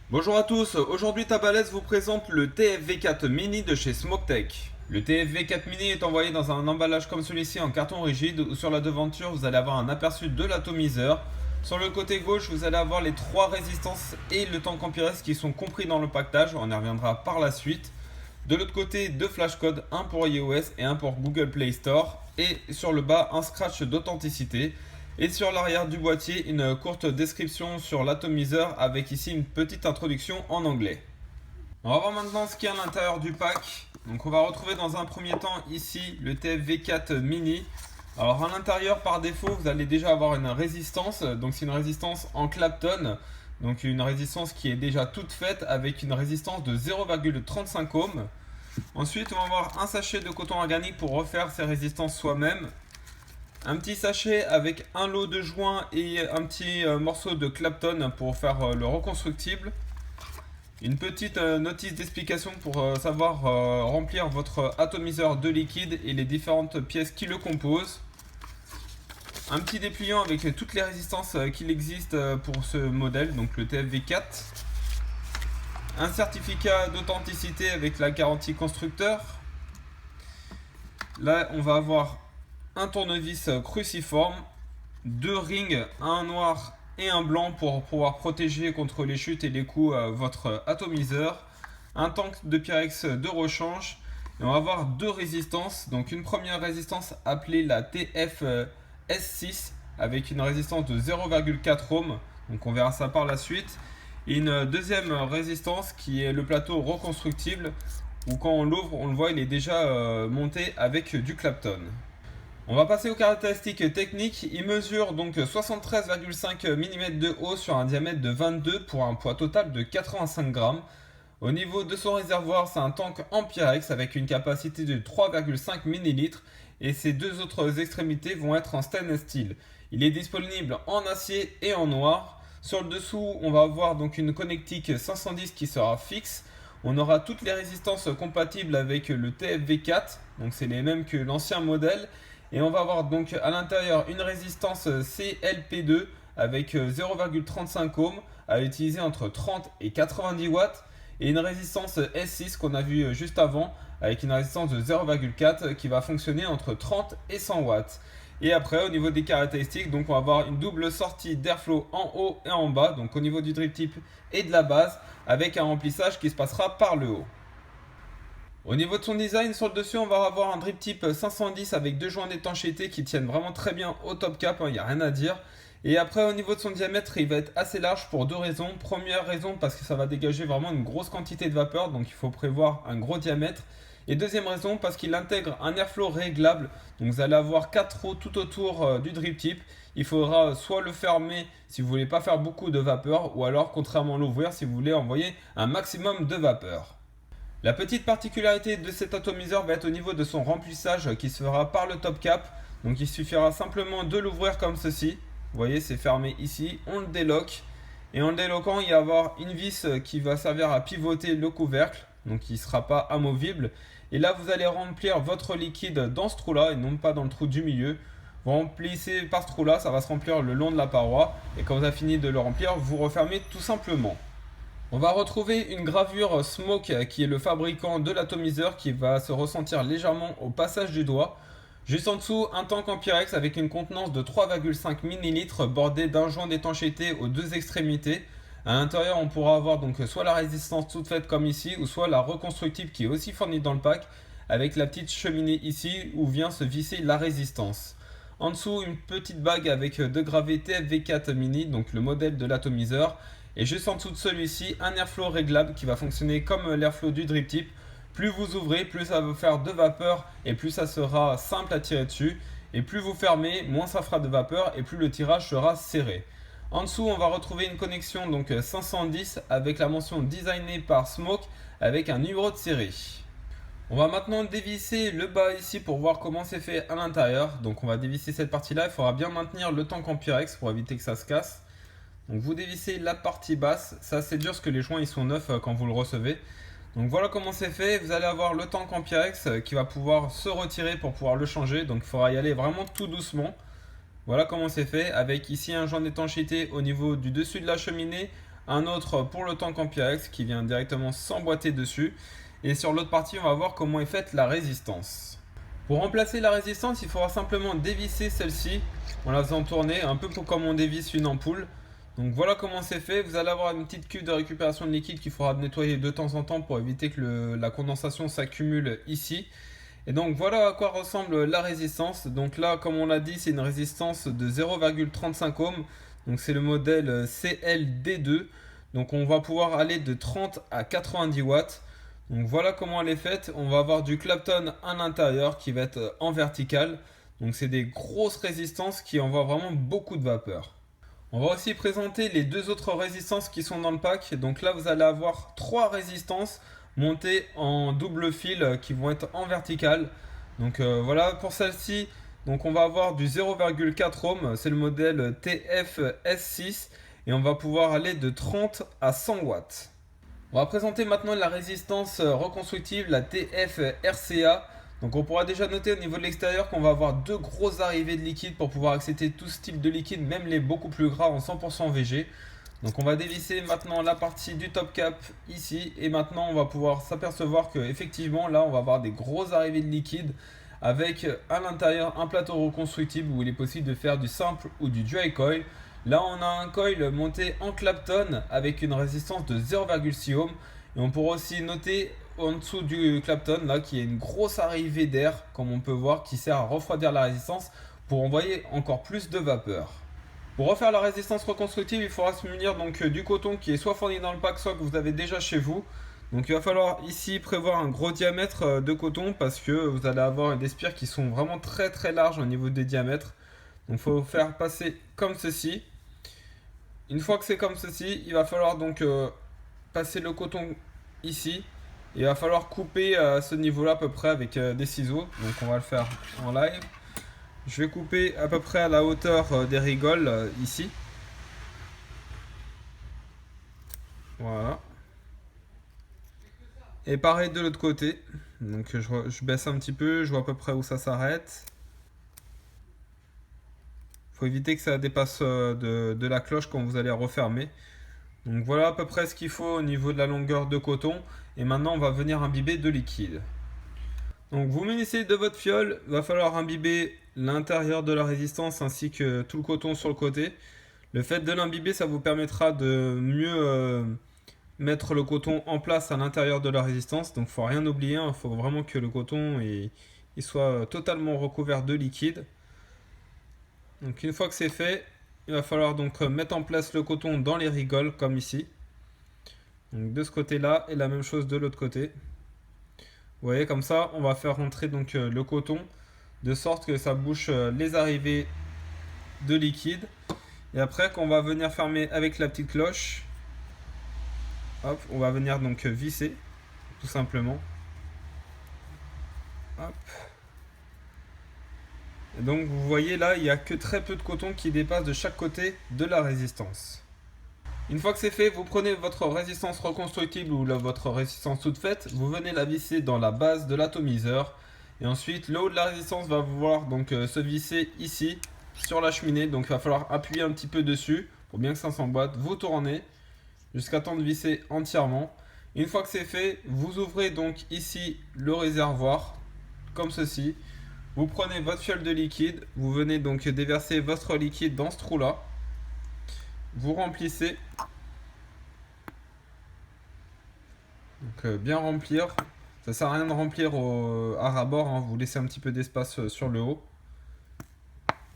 Bonjour à tous, aujourd'hui Tabalès vous présente le TFV4 Mini de chez Smoketek. Le TFV4 Mini est envoyé dans un emballage comme celui-ci en carton rigide où sur la devanture vous allez avoir un aperçu de l'atomiseur. Sur le côté gauche vous allez avoir les trois résistances et le tank Ampères qui sont compris dans le pactage, on y reviendra par la suite. De l'autre côté deux flashcodes, un pour iOS et un pour Google Play Store. Et sur le bas un scratch d'authenticité. Et sur l'arrière du boîtier, une courte description sur l'atomiseur avec ici une petite introduction en anglais. On va voir maintenant ce qu'il y a à l'intérieur du pack. Donc on va retrouver dans un premier temps ici le TFV4 Mini. Alors à l'intérieur par défaut vous allez déjà avoir une résistance. Donc c'est une résistance en Clapton. Donc une résistance qui est déjà toute faite avec une résistance de 0,35 ohms. Ensuite on va avoir un sachet de coton organique pour refaire ces résistances soi-même. Un petit sachet avec un lot de joints et un petit morceau de Clapton pour faire le reconstructible. Une petite notice d'explication pour savoir remplir votre atomiseur de liquide et les différentes pièces qui le composent. Un petit dépliant avec toutes les résistances qu'il existe pour ce modèle, donc le TFV4. Un certificat d'authenticité avec la garantie constructeur. Là, on va avoir un tournevis cruciforme, deux rings, un noir et un blanc pour pouvoir protéger contre les chutes et les coups votre atomiseur, un tank de Pyrex de rechange, et on va avoir deux résistances. Donc une première résistance appelée la TF S6 avec une résistance de 0,4 ohm, donc on verra ça par la suite, et une deuxième résistance qui est le plateau reconstructible où quand on l'ouvre on le voit, il est déjà monté avec du Clapton. On va passer aux caractéristiques techniques. Il mesure donc 73,5 mm de haut sur un diamètre de 22 pour un poids total de 85 grammes. Au niveau de son réservoir, c'est un tank en Pyrex avec une capacité de 3,5 ml et ses deux autres extrémités vont être en stainless steel. Il est disponible en acier et en noir. Sur le dessous, on va avoir donc une connectique 510 qui sera fixe. On aura toutes les résistances compatibles avec le TFV4, donc c'est les mêmes que l'ancien modèle. Et on va avoir donc à l'intérieur une résistance CLP2 avec 0,35 ohms à utiliser entre 30 et 90 watts. Et une résistance S6 qu'on a vu juste avant avec une résistance de 0,4 qui va fonctionner entre 30 et 100 watts. Et après au niveau des caractéristiques, donc on va avoir une double sortie d'airflow en haut et en bas, donc au niveau du drip tip et de la base, avec un remplissage qui se passera par le haut. Au niveau de son design, sur le dessus, on va avoir un drip tip 510 avec deux joints d'étanchéité qui tiennent vraiment très bien au top cap, il n'y a rien à dire. Et après, au niveau de son diamètre, il va être assez large pour deux raisons. Première raison, parce que ça va dégager vraiment une grosse quantité de vapeur, donc il faut prévoir un gros diamètre. Et deuxième raison, parce qu'il intègre un airflow réglable, donc vous allez avoir 4 trous tout autour du drip tip. Il faudra soit le fermer si vous voulez pas faire beaucoup de vapeur, ou alors contrairement l'ouvrir si vous voulez envoyer un maximum de vapeur. La petite particularité de cet atomiseur va être au niveau de son remplissage qui se fera par le top cap. Donc il suffira simplement de l'ouvrir comme ceci. Vous voyez, c'est fermé ici. On le déloque. Et en le déloquant, il va y avoir une vis qui va servir à pivoter le couvercle. Donc il ne sera pas amovible. Et là, vous allez remplir votre liquide dans ce trou-là et non pas dans le trou du milieu. Vous remplissez par ce trou-là, ça va se remplir le long de la paroi. Et quand vous avez fini de le remplir, vous refermez tout simplement. On va retrouver une gravure Smoke qui est le fabricant de l'atomiseur qui va se ressentir légèrement au passage du doigt. Juste en dessous, un tank en Pyrex avec une contenance de 3,5 ml bordé d'un joint d'étanchéité aux deux extrémités. À l'intérieur, on pourra avoir donc soit la résistance toute faite comme ici, ou soit la reconstructible qui est aussi fournie dans le pack avec la petite cheminée ici où vient se visser la résistance. En dessous, une petite bague avec deux gravés TFV4 Mini, donc le modèle de l'atomiseur. Et juste en dessous de celui-ci, un airflow réglable qui va fonctionner comme l'airflow du drip tip. Plus vous ouvrez, plus ça va faire de vapeur et plus ça sera simple à tirer dessus. Et plus vous fermez, moins ça fera de vapeur et plus le tirage sera serré. En dessous, on va retrouver une connexion donc 510 avec la mention designée par Smoke avec un numéro de série. On va maintenant dévisser le bas ici pour voir comment c'est fait à l'intérieur. Donc on va dévisser cette partie-là, il faudra bien maintenir le tank en Pyrex pour éviter que ça se casse. Donc vous dévissez la partie basse, ça c'est dur parce que les joints ils sont neufs quand vous le recevez. Donc voilà comment c'est fait, vous allez avoir le tank en Pyrex qui va pouvoir se retirer pour pouvoir le changer. Donc il faudra y aller vraiment tout doucement. Voilà comment c'est fait, avec ici un joint d'étanchéité au niveau du dessus de la cheminée, un autre pour le tank en Pyrex qui vient directement s'emboîter dessus. Et sur l'autre partie, on va voir comment est faite la résistance. Pour remplacer la résistance, il faudra simplement dévisser celle-ci en la faisant tourner, un peu comme on dévisse une ampoule. Donc voilà comment c'est fait. Vous allez avoir une petite cuve de récupération de liquide qu'il faudra nettoyer de temps en temps pour éviter que la condensation s'accumule ici. Et donc voilà à quoi ressemble la résistance. Donc là, comme on l'a dit, c'est une résistance de 0,35 ohms. Donc c'est le modèle CLD2. Donc on va pouvoir aller de 30 à 90 watts. Donc voilà comment elle est faite. On va avoir du Clapton à l'intérieur qui va être en vertical. Donc c'est des grosses résistances qui envoient vraiment beaucoup de vapeur. On va aussi présenter les deux autres résistances qui sont dans le pack. Donc là, vous allez avoir trois résistances montées en double fil qui vont être en vertical. Donc voilà pour celle-ci. Donc on va avoir du 0,4 ohm. C'est le modèle TF-S6 et on va pouvoir aller de 30 à 100 watts. On va présenter maintenant la résistance reconstructive, la TF-RCA. Donc on pourra déjà noter au niveau de l'extérieur qu'on va avoir deux grosses arrivées de liquide pour pouvoir accepter tout ce type de liquide, même les beaucoup plus gras en 100% VG. Donc on va dévisser maintenant la partie du top cap ici et maintenant on va pouvoir s'apercevoir que effectivement là on va avoir des grosses arrivées de liquide avec à l'intérieur un plateau reconstructible où il est possible de faire du simple ou du dry coil. Là on a un coil monté en Clapton avec une résistance de 0,6 ohm et on pourra aussi noter en dessous du Clapton là qui est une grosse arrivée d'air comme on peut voir qui sert à refroidir la résistance pour envoyer encore plus de vapeur. Pour refaire la résistance reconstructive, il faudra se munir donc du coton qui est soit fourni dans le pack soit que vous avez déjà chez vous. Donc il va falloir ici prévoir un gros diamètre de coton parce que vous allez avoir des spires qui sont vraiment très larges au niveau des diamètres. Donc il faut faire passer comme ceci. Une fois que c'est comme ceci, il va falloir donc passer le coton ici. Il va falloir couper à ce niveau-là à peu près avec des ciseaux. Donc on va le faire en live. Je vais couper à peu près à la hauteur des rigoles ici. Voilà. Et pareil de l'autre côté. Donc je baisse un petit peu, je vois à peu près où ça s'arrête. Il faut éviter que ça dépasse de la cloche quand vous allez refermer. Donc voilà à peu près ce qu'il faut au niveau de la longueur de coton. Et maintenant on va venir imbiber de liquide. Donc vous munissez de votre fiole, il va falloir imbiber l'intérieur de la résistance ainsi que tout le coton sur le côté. Le fait de l'imbiber, ça vous permettra de mieux mettre le coton en place à l'intérieur de la résistance. Donc il ne faut rien oublier, il faut vraiment que le coton il soit totalement recouvert de liquide. Donc une fois que c'est fait, il va falloir donc mettre en place le coton dans les rigoles comme ici. Donc de ce côté-là et la même chose de l'autre côté. Vous voyez comme ça, on va faire rentrer donc le coton de sorte que ça bouche les arrivées de liquide. Et après qu'on va venir fermer avec la petite cloche, hop, on va venir donc visser tout simplement. Hop. Et donc vous voyez là, il n'y a que très peu de coton qui dépasse de chaque côté de la résistance. Une fois que c'est fait, vous prenez votre résistance reconstructible ou votre résistance toute faite, vous venez la visser dans la base de l'atomiseur. Et ensuite, le haut de la résistance va vouloir donc se visser ici sur la cheminée. Donc il va falloir appuyer un petit peu dessus pour bien que ça s'emboîte. Vous tournez jusqu'à temps de visser entièrement. Une fois que c'est fait, vous ouvrez donc ici le réservoir comme ceci. Vous prenez votre fiole de liquide, vous venez donc déverser votre liquide dans ce trou là. Vous remplissez. Donc bien remplir. Ça sert à rien de remplir à ras-bord, hein. Vous laissez un petit peu d'espace sur le haut.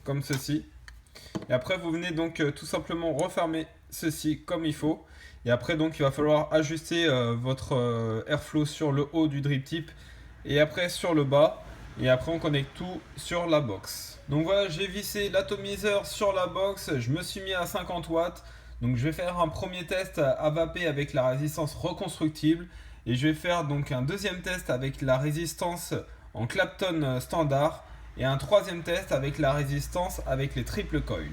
Comme ceci. Et après vous venez donc tout simplement refermer ceci comme il faut. Et après donc il va falloir ajuster votre airflow sur le haut du drip tip. Et après sur le bas. Et après on connecte tout sur la box. Donc voilà, j'ai vissé l'atomiseur sur la box, je me suis mis à 50 watts. Donc je vais faire un premier test à vapeur avec la résistance reconstructible. Et je vais faire donc un deuxième test avec la résistance en Clapton standard. Et un troisième test avec la résistance avec les triple coils.